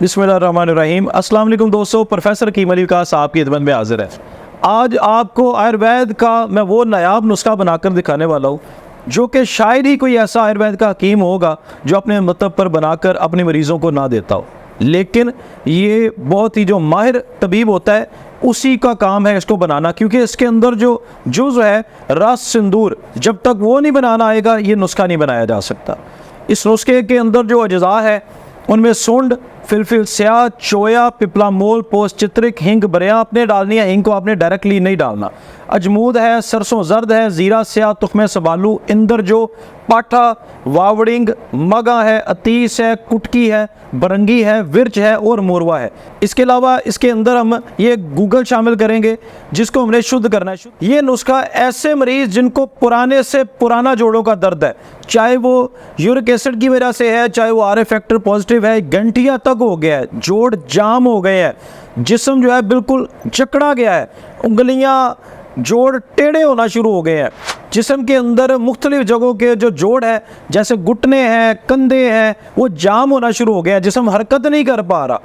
बिस्मिल्लाहिर्रहमानिर्रहीम। अस्सलाम वालेकुम दोस्तों, प्रोफेसर हकीम अली का साहब की खिदमत में हाजिर है। आज आपको आयुर्वेद का मैं वो नायाब नुस्खा बनाकर दिखाने वाला हूँ जो कि शायद ही कोई ऐसा आयुर्वेद का हकीम होगा जो अपने मतलब पर बनाकर अपने मरीज़ों को ना देता हो, लेकिन ये बहुत ही जो माहिर तबीब होता है उसी का काम है इसको बनाना, क्योंकि इसके अंदर जो जुज़ है रस सिंदूर, जब तक वो नहीं बनाना आएगा ये नुस्खा नहीं बनाया जा सकता। इस नुस्खे के अंदर जो अज्जा है उनमें सुंड, फिलफिल स्याह, चोया, पिपला मोल, पोस्ट चित्रिक, हिंग बरिया आपने डालनी है। हिंग को आपने डायरेक्टली नहीं डालना। अजमूद है, सरसों जर्द है, ज़ीरा स्याह, तुख्मे सबालू, इंदर जो, पाठा, वावड़िंग, मगा है, अतीस है, कुटकी है, बरंगी है, विरच है और मोरवा है। इसके अलावा इसके अंदर हम ये गूगल शामिल करेंगे जिसको हमने शुद्ध करना है। ये नुस्खा ऐसे मरीज़ जिनको पुराने से पुराना जोड़ों का दर्द है, चाहे वो यूरिक एसिड की वजह से है, चाहे वो आर फैक्टर पॉजिटिव है, गंठिया तक हो गया है, जोड़ जाम हो गए हैं, जिस्म जो है बिल्कुल जकड़ा गया है, उंगलियां जोड़ टेढ़े होना शुरू हो गए हैं, जिस्म के अंदर मुख्तलिफ जगहों के जो जोड़ है जैसे घुटने हैं, कंधे हैं, वो जाम होना शुरू हो गया है, जिस्म हरकत नहीं कर पा रहा।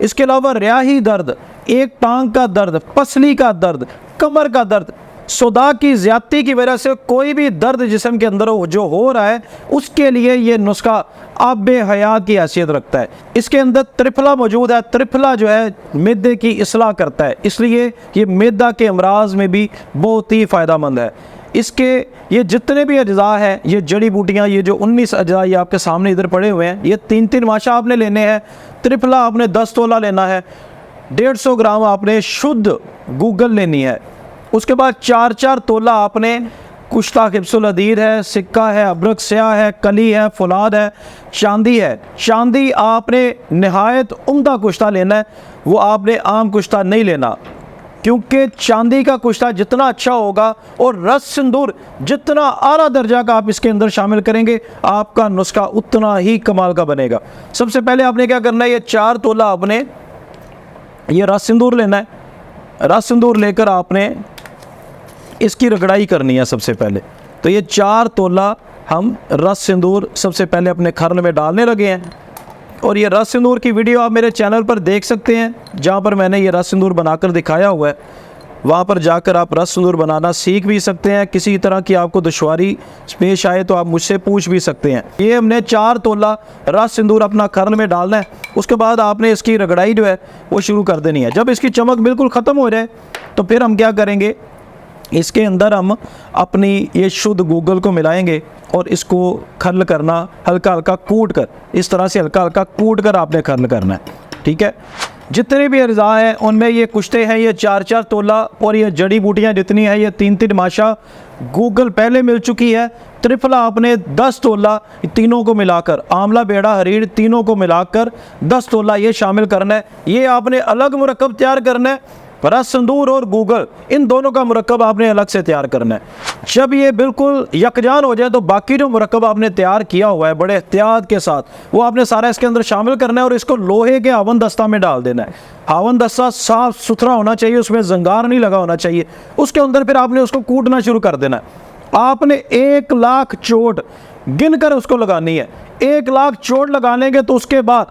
इसके अलावा रियाही दर्द, एक टांग का दर्द, पसली का दर्द, कमर का दर्द, सोदा की ज़्यादती की वजह से कोई भी दर्द जिस्म के अंदर जो हो रहा है उसके लिए ये नुस्खा आबे हयात की हैसियत रखता है। इसके अंदर त्रिफला मौजूद है। त्रिफला जो है मैदे की इसलाह करता है, इसलिए ये मैदा के अमराज में भी बहुत ही फ़ायदेमंद है। इसके ये जितने भी अज्जा हैं, ये जड़ी बूटियाँ, ये जो 19 अज्जा ये आपके सामने इधर पड़े हुए हैं, ये 3-3 माशा आपने लेने हैं। त्रिफला आपने 10 तोला लेना है। 150 ग्राम आपने शुद्ध गूगल लेनी है। उसके बाद 4-4 तोला आपने कुश्ता हिब्सुल अदीर है, सिक्का है, अबरक स्याह है, कली है, फुलाद है, चांदी है। चांदी आपने नहायत उम्दा कुश्ता लेना है, वो आपने आम कुश्ता नहीं लेना, क्योंकि चांदी का कुश्ता जितना अच्छा होगा और रस सिंदूर जितना आला दर्जा का आप इसके अंदर शामिल करेंगे आपका नुस्खा उतना ही कमाल का बनेगा। सबसे पहले आपने क्या करना है, ये 4 तोला आपने ये रस सिंदूर लेना है। रस सिंदूर लेकर आपने इसकी रगड़ाई करनी है सबसे पहले। तो ये 4 तोला हम रस सिंदूर सबसे पहले अपने खर्न में डालने लगे हैं, और ये रस सिंदूर की वीडियो आप मेरे चैनल पर देख सकते हैं, जहाँ पर मैंने ये रस सिंदूर बनाकर दिखाया हुआ है। वहाँ पर जाकर आप रस सिंदूर बनाना सीख भी सकते हैं। किसी तरह की आपको दुश्वारी पेश आए तो आप मुझसे पूछ भी सकते हैं। ये हमने 4 तोला रस सिंदूर अपना खर्न में डालना है। उसके बाद आपने इसकी रगड़ाई जो है वो शुरू कर देनी है। जब इसकी चमक बिल्कुल ख़त्म हो जाए तो फिर हम क्या करेंगे, इसके अंदर हम अपनी ये शुद्ध गूगल को मिलाएंगे और इसको खर्ल करना, हल्का हल्का कूट कर, इस तरह से हल्का हल्का कूट कर आपने खर्ल करना है। ठीक है, जितने भी अज्जा हैं उनमें ये कुश्ते हैं, ये 4-4 तोला, और ये जड़ी बूटियाँ जितनी हैं ये 3-3 माशा गूगल पहले मिल चुकी है। त्रिफला आपने 10 तोला तीनों को मिलाकर, आंवला, बेड़ा, हरीड़ तीनों को मिलाकर 10 तोला ये शामिल करना है। ये आपने अलग मुरक्कब तैयार करना है। रस सिंदूर और गूगल इन दोनों का मुरक्कब आपने अलग से तैयार करना है। जब ये बिल्कुल यकजान हो जाए तो बाकी जो मुरक्कब आपने तैयार किया हुआ है बड़े एहतियात के साथ वो आपने सारा इसके अंदर शामिल करना है और इसको लोहे के हावन दस्ता में डाल देना है। हावन दस्ता साफ सुथरा होना चाहिए, उसमें जंगार नहीं लगा होना चाहिए। उसके अंदर फिर आपने उसको कूटना शुरू कर देना है। आपने 1 लाख चोट गिन कर उसको लगानी है। 1 लाख चोट लगाने के तो उसके बाद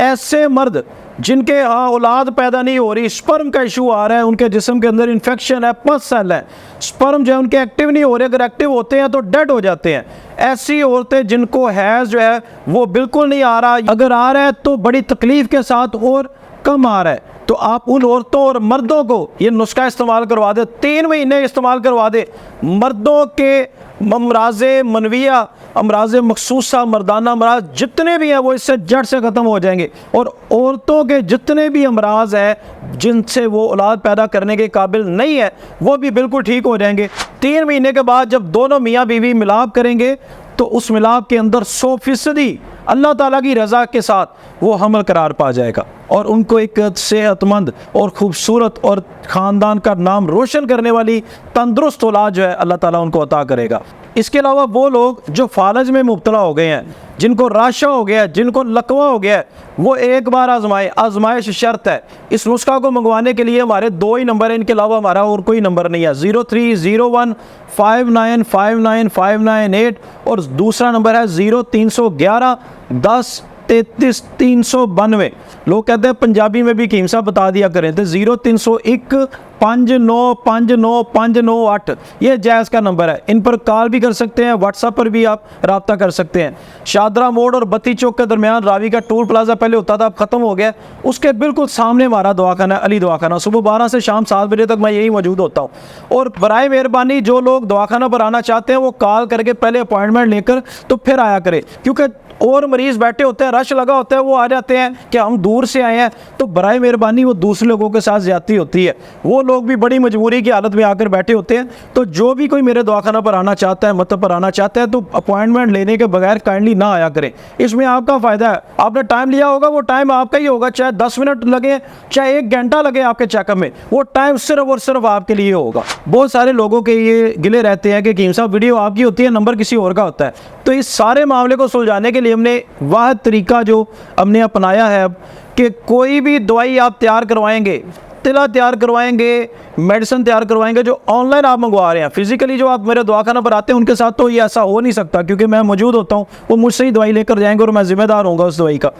ऐसे मर्द जिनके यहाँ औलाद पैदा नहीं हो रही, स्पर्म का इशू आ रहा है, उनके जिस्म के अंदर इन्फेक्शन है, पस सेल है, स्पर्म जो है उनके एक्टिव नहीं हो रहे, अगर एक्टिव होते हैं तो डेड हो जाते हैं। ऐसी औरतें जिनको हैज़ जो है वो बिल्कुल नहीं आ रहा, अगर आ रहा है तो बड़ी तकलीफ़ के साथ और कम आ रहा है, तो आप उन औरतों और मर्दों को ये नुस्खा इस्तेमाल करवा दे। 3 महीने इस्तेमाल करवा दे। मर्दों के अमराज़े मनविया, अमराज़े मखसूसा, मर्दाना अमराज जितने भी हैं वो इससे जड़ से ख़त्म हो जाएंगे, और औरतों के जितने भी अमराज हैं जिनसे वो औलाद पैदा करने के काबिल नहीं है वो भी बिल्कुल ठीक हो जाएंगे। 3 महीने के बाद जब दोनों मियाँ बीवी मिलाप करेंगे तो उस मिलाप के अंदर 100% अल्लाह ताला की रज़ा के साथ वो हमल करार पा जाएगा, और उनको एक सेहतमंद और ख़ूबसूरत और ख़ानदान का नाम रोशन करने वाली तंदुरुस्त औलाद जो है अल्लाह ताला उनको अता करेगा। इसके अलावा वो लोग जो फालज में मुब्तला हो गए हैं, जिनको राशा हो गया है, जिनको लकवा हो गया है, वो एक बार आजमाएं। आजमाइश शर्त है। इस नुस्खा को मंगवाने के लिए हमारे 2 ही नंबर हैं, इनके अलावा हमारा और कोई नंबर नहीं है। 030159595998 और दूसरा नंबर है 0311 10 03392। लोग कहते हैं पंजाबी में भी कीम साहब बता दिया करें, तो 0301 59595958 ये जैज़ का नंबर है। इन पर कॉल भी कर सकते हैं, व्हाट्सएप पर भी आप रब्ता कर सकते हैं। शादरा मोड़ और बत्ती चौक के दरमियान रावी का टूल प्लाजा पहले होता था, अब ख़त्म हो गया। उसके बिल्कुल सामने हमारा दवाखाना अली दवाखाना, सुबह 12 से शाम 7 बजे तक मैं यही मौजूद होता हूँ। और बराए मेहरबानी जो लोग दवाखाना पर आना चाहते हैं वो कॉल करके पहले अपॉइंटमेंट लेकर तो फिर आया करें, क्योंकि और मरीज़ बैठे होते हैं, रश लगा होता है, वो आ जाते हैं कि हम दूर से आए हैं, तो बराए मेहरबानी वो दूसरे लोगों के साथ ज़्यादती होती है। वो लोग भी बड़ी मजबूरी की हालत में आकर बैठे होते हैं। तो जो भी कोई मेरे दवाखाना पर आना चाहता है, मतलब पर आना चाहता है, तो अपॉइंटमेंट लेने के बगैर काइंडली ना आया करें। इसमें आपका फ़ायदा है, आपने टाइम लिया होगा, वो टाइम आपका ही होगा, चाहे 10 मिनट लगे, चाहे 1 घंटा लगे आपके चेकअप में, वो टाइम सिर्फ और सिर्फ आपके लिए होगा। बहुत सारे लोगों के ये गिले रहते हैं कि कीम साहब वीडियो आपकी होती है, नंबर किसी और का होता है। तो इस सारे मामले को सुलझाने के लिए हमने वाहिद तरीका जो हमने अपनाया है अब, कि कोई भी दवाई आप तैयार करवाएंगे, तिला तैयार करवाएंगे, मेडिसिन तैयार करवाएंगे, जो ऑनलाइन आप मंगवा रहे हैं, फिजिकली जो आप मेरे दवाखाना पर आते हैं उनके साथ तो ये ऐसा हो नहीं सकता, क्योंकि मैं मौजूद होता हूँ, वो मुझसे ही दवाई लेकर जाएंगे और मैं जिम्मेदार होऊंगा उस दवाई का।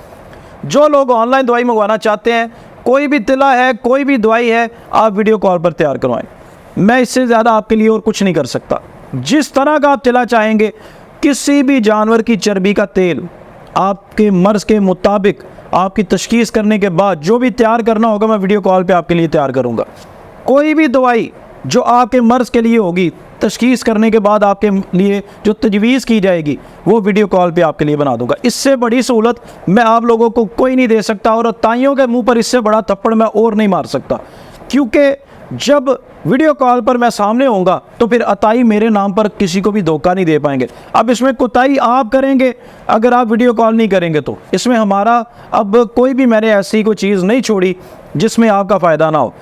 जो लोग ऑनलाइन दवाई मंगवाना चाहते हैं, कोई भी तिला है, कोई भी दवाई है, आप वीडियो कॉल पर तैयार करवाएं। मैं इससे ज़्यादा आपके लिए और कुछ नहीं कर सकता। जिस तरह का आप तिला चाहेंगे, किसी भी जानवर की चर्बी का तेल आपके मर्ज के मुताबिक आपकी तशखीस करने के बाद जो भी तैयार करना होगा, मैं वीडियो कॉल पे आपके लिए तैयार करूंगा। कोई भी दवाई जो आपके मर्ज के लिए होगी, तशखीस करने के बाद आपके लिए जो तजवीज़ की जाएगी, वो वीडियो कॉल पे आपके लिए बना दूंगा। इससे बड़ी सहूलत मैं आप लोगों को कोई नहीं दे सकता, और ताइयों के मुँह पर इससे बड़ा थप्पड़ मैं और नहीं मार सकता, क्योंकि जब वीडियो कॉल पर मैं सामने होऊंगा तो फिर अताई मेरे नाम पर किसी को भी धोखा नहीं दे पाएंगे। अब इसमें कोताही आप करेंगे अगर आप वीडियो कॉल नहीं करेंगे, तो इसमें हमारा अब कोई भी मैंने ऐसी कोई चीज़ नहीं छोड़ी जिसमें आपका फ़ायदा ना हो।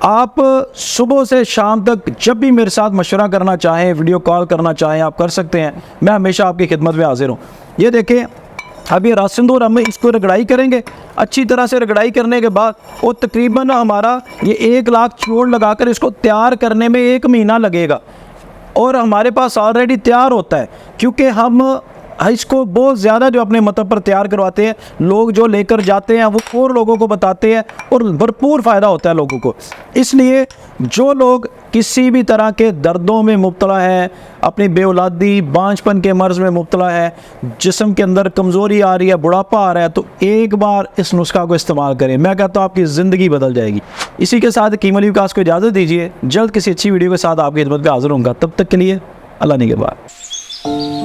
आप सुबह से शाम तक जब भी मेरे साथ मशवरा करना चाहें, वीडियो कॉल करना चाहें, आप कर सकते हैं। मैं हमेशा आपकी खिदमत में हाजिर हूँ। ये देखें, अब ये रासिंदूर हम इसको रगड़ाई करेंगे, अच्छी तरह से रगड़ाई करने के बाद वो तकरीबन हमारा ये 1 लाख चोड़ लगाकर इसको तैयार करने में 1 महीना लगेगा, और हमारे पास ऑलरेडी तैयार होता है, क्योंकि हम इसको बहुत ज़्यादा जो अपने मतलब पर तैयार करवाते हैं, लोग जो लेकर जाते हैं वो और लोगों को बताते हैं, और भरपूर फ़ायदा होता है लोगों को। इसलिए जो लोग किसी भी तरह के दर्दों में मुब्तला है, अपनी बेऔलादी बांझपन के मर्ज़ में मुब्तला है, जिस्म के अंदर कमज़ोरी आ रही है, बुढ़ापा आ रहा है, तो एक बार इस नुस्खा को इस्तेमाल करें। मैं कहता हूँ आपकी ज़िंदगी बदल जाएगी। इसी के साथ कीम अली विकास को इजाज़त दीजिए। जल्द किसी अच्छी वीडियो के साथ आपकी खिदमत में हाज़िर होऊंगा। तब तक के लिए अल्लाह निगहबान।